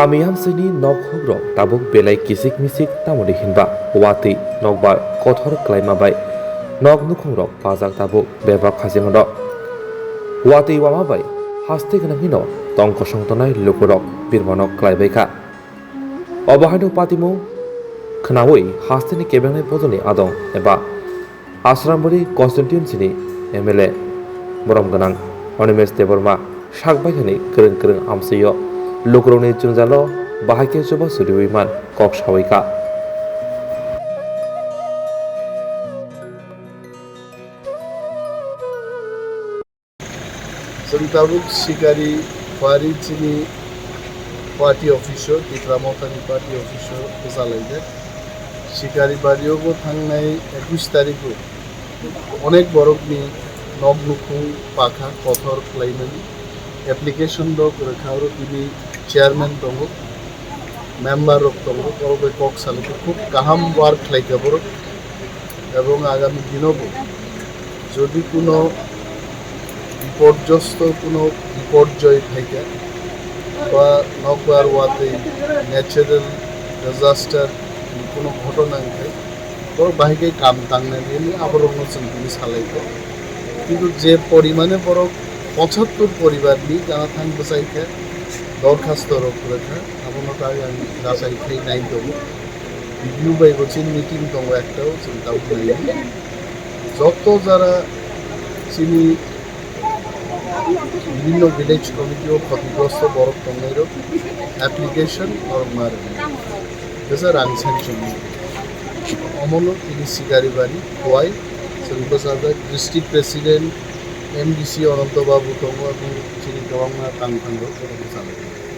Kamiam sini Nukhung rok tabuk belai kisik misik tamuri hinba wati nokbar kothor klaima bai Nukhung rok pajak tabuk bebak khajing rok wati wama bai haste gana hino tongko songtonai lukurok birmanok klaibai ka obahadu patimu khnawi haste ni kebengai bodoni adong eba Asramburi Constantine sini MLA borom ganang Animesh deborma sakbai hani kereng kereng amsiyo lukroni jungjalo bahake coba suriwiman kok sawika Tabuk Shikari Pari Chini Party official, Tikramotani Party official, Kusalaiga Shikari Bariogo Thangai 21 তারিখে অনেক বরকনি Nukhung পাখা কথর ক্লাইমেন application rock রেখাও তিনি chairman দङ member rock দङ বড় cock সালে খুব কাহাম work Laika বড় এবং আগামী দিনও যদি কোনো বিপর্যস্ত কোনো বিপর্যয় থাকে বা নকবার ওয়াতে ন্যাচারাল ডিজাস্টার কোনো ঘটনা থাকে বড় বাহিকে কাম টাংনা নিয়ে আবার অনুষ্ঠান তিনি সালাইতে কিন্তু যে পরিমাণে বড় ৭৫ পরিবার নিয়ে যারা থাকবে চাইতে দরখাস্ত রেখা আপনার আগে আমি রাসাই খাই নাই দেবো রিভিউ বাই বলছেন মিটিং দङ একটাও চিন্তাও নাই যত যারা চিনি বিভিন্ন ভিলেজ কমিটি ও ক্ষতিগ্রস্ত বরফ দঙের অ্যাপ্লিকেশন নরমার রাংসান জন্য অমল তিনি শিকারি বাড়ি খোয়াই সরিবাজার ডিস্ট্রিক্ট প্রেসিডেন্ট এমডিসি অনন্তবাবু দङ এবং চিনি গভর্নর টাংথাঙ্গ চালায়